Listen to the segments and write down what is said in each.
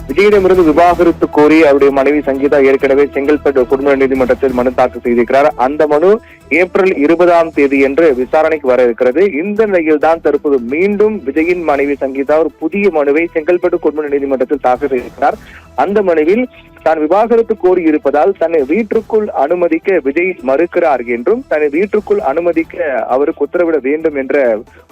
விஜயிடமிருந்து விவாகரத்து கோரி அவருடைய மனைவி சங்கீதா ஏற்கனவே செங்கல்பட்டு குடும்ப நீதிமன்றத்தில் மனு தாக்கல் செய்திருக்கிறார். அந்த மனு ஏப்ரல் 20 என்று விசாரணைக்கு வர இருக்கிறது. இந்த நிலையில் தான் தற்போது மீண்டும் விஜயின் மனைவி சங்கீதா ஒரு புதிய மனுவை செங்கல்பட்டு குடும்ப நீதிமன்றத்தில் தாக்கல் செய்திருக்கிறார். அந்த மனுவில் தான் விவாகரத்து கோரி இருப்பதால் தன்னை வீட்டிற்குள் அனுமதிக்க விஜய் மறுக்கிறார் என்றும் தன்னை வீட்டிற்குள் அனுமதிக்க அவருக்கு உத்தரவிட வேண்டும் என்ற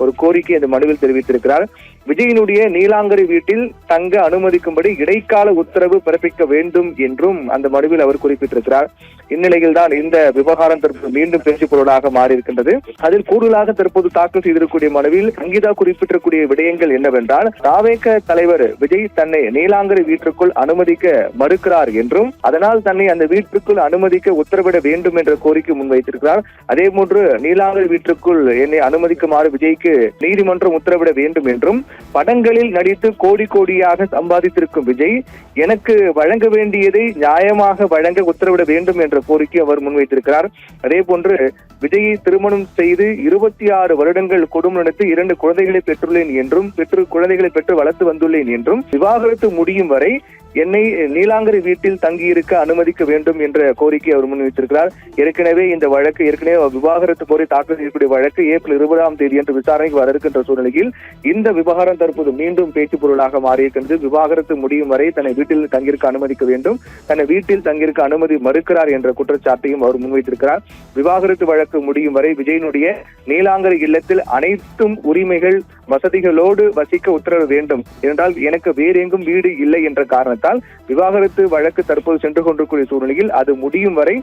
ஒரு கோரிக்கை இந்த மனுவில் தெரிவித்திருக்கிறார். விஜயினுடைய நீலாங்கரை வீட்டில் தங்க அனுமதிக்கும்படி இடைக்கால உத்தரவு பிறப்பிக்க வேண்டும் என்றும் அந்த மனுவில் அவர் குறிப்பிட்டிருக்கிறார். இந்நிலையில் தான் இந்த விவகாரம் தற்போது மீண்டும் பேச்சு பொருளாக மாறியிருக்கின்றது. அதில் கூடுதலாக தற்போது தாக்கல் செய்திருக்கக்கூடிய மனுவில் சங்கீதா குறிப்பிட்டிருக்கூடிய விடயங்கள் என்னவென்றால், தாவேக தலைவர் விஜய் தன்னை நீலாங்கரை வீட்டிற்குள் அனுமதிக்க மறுக்கிறார் என்றும் அதனால் தன்னை அந்த வீட்டிற்குள் அனுமதிக்க உத்தரவிட வேண்டும் என்ற கோரிக்கை முன்வைத்திருக்கிறார். அதே போன்று நீலாங்கரை வீட்டிற்குள் என்னை அனுமதிக்குமாறு விஜய்க்கு நீதிமன்றம் உத்தரவிட வேண்டும் என்றும், படங்களில் நடித்து கோடி கோடியாக சம்பாதித்திருக்கும் விஜய் எனக்கு வழங்க வேண்டியதை நியாயமாக வழங்க உத்தரவிட வேண்டும் என்ற கோரிக்கை அவர் முன்வைத்திருக்கிறார். அதே போன்று விஜயை திருமணம் செய்து 26 வருடங்கள் குடும்பம் நடத்தி 2 குழந்தைகளை பெற்றுள்ளேன் என்றும் குழந்தைகளை பெற்று வளர்த்து வந்துள்ளேன் என்றும், விவாகரத்து முடியும் வரை என்னை நீலாங்கரை வீட்டில் தங்கியிருக்க அனுமதிக்க வேண்டும் என்ற கோரிக்கை அவர் முன்வைத்திருக்கிறார். ஏற்கனவே இந்த வழக்கு விவாகரத்து கோரி தாக்கல் செய்யக்கூடிய வழக்கு ஏப்ரல் 20 என்று விசாரணைக்கு வர இருக்கின்ற சூழ்நிலையில் இந்த விவகாரம் தற்போது மீண்டும் பேச்சு பொருளாக மாறியிருக்கின்றது. விவாகரத்து முடியும் வரை தன்னை வீட்டில் தங்கியிருக்க அனுமதிக்க வேண்டும், தன்னை வீட்டில் தங்கியிருக்க அனுமதி மறுக்கிறார் என்ற குற்றச்சாட்டையும் அவர் முன்வைத்திருக்கிறார். விவாகரத்து வழக்கு முடியும் வரை விஜயனுடைய நீலாங்கரை இல்லத்தில் அனைத்தும் உரிமைகள் வசதிகளோடு வசிக்க உத்தரவு வேண்டும் என்றால் எனக்கு வேறு எங்கும் வீடு இல்லை என்ற காரணத்தால் விவாகரத்து வழக்கு தற்போது சென்று கொண்டிருக்கூடிய சூழ்நிலையில் அது முடியும் வரை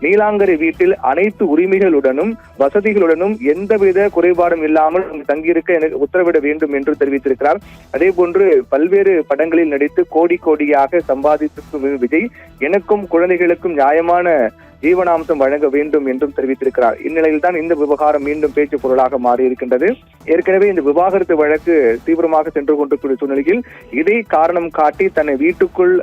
நீலாங்கரை வீட்டில் அனைத்து உரிமைகளுடனும் வசதிகளுடனும் எந்தவித குறைபாடும் இல்லாமல் தங்கியிருக்க எனக்கு உத்தரவிட வேண்டும் என்று தெரிவித்திருக்கிறார். அதே போன்று பல்வேறு படங்களில் நடித்து கோடி கோடியாக சம்பாதித்திருக்கும் விஜய் எனக்கும் குழந்தைகளுக்கும் நியாயமான ஜீவனாம்சம் வழங்க வேண்டும் என்றும் தெரிவித்திருக்கிறார். இந்நிலையில் தான் இந்த விவகாரம் மீண்டும் பேச்சு பொருளாக மாறியிருக்கின்றது. ஏற்கனவே இந்த விவாகரத்து வழக்கு தீவிரமாக சென்று கொண்டிருக்கூடிய சூழ்நிலையில் இதை காரணம் காட்டி தன்னை வீட்டுக்குள்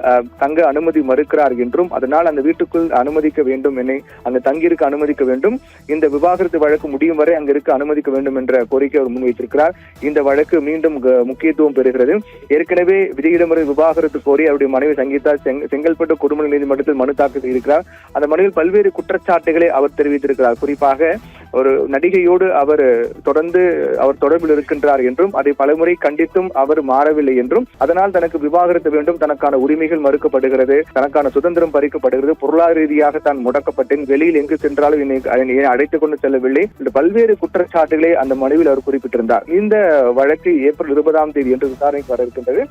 தங்க அனுமதி மறுக்கிறார் என்றும், அதனால் அந்த வீட்டுக்குள் அனுமதிக்க வேண்டும், என்னை அங்கு தங்கியிருக்க அனுமதிக்க வேண்டும், இந்த விவாகரத்து வழக்கு முடியும் வரை அங்கு இருக்க அனுமதிக்க வேண்டும் என்ற கோரிக்கை அவர் முன்வைத்திருக்கிறார். இந்த வழக்கு மீண்டும் முக்கியத்துவம் பெறுகிறது. ஏற்கனவே விஜயிடமிருந்து விவாகரத்து கோரி அவருடைய மனைவி சங்கீதா செங்கல்பட்டு குடும்ப நீதிமன்றத்தில் மனு தாக்கல் செய்திருக்கிறார். அந்த மனுவில் பல்வேறு குற்றச்சாட்டுகளை அவர் தெரிவித்திருக்கிறார். குறிப்பாக ஒரு நடிகையோடு அவர் தொடர்பில் இருக்கின்றார் என்றும், அதை பலமுறை கண்டித்தும் அவர் மாறவில்லை என்றும், அதனால் தனக்கு விவாகரத்து வேண்டும், தனக்கான உரிமைகள் மறுக்கப்படுகிறது, தனக்கான சுதந்திரம் பறிக்கப்படுகிறது, பொருளாதார ரீதியாக தான் முடக்கப்பட்டேன், வெளியில் எங்கு சென்றாலும் என்னை அழைத்துக் கொண்டு செல்லவில்லை என்று பல்வேறு குற்றச்சாட்டுகளை அந்த மனுவில் அவர் குறிப்பிட்டிருந்தார். இந்த வழக்கு ஏப்ரல் 20 என்று விசாரணைக்கு வர இருக்கின்றது.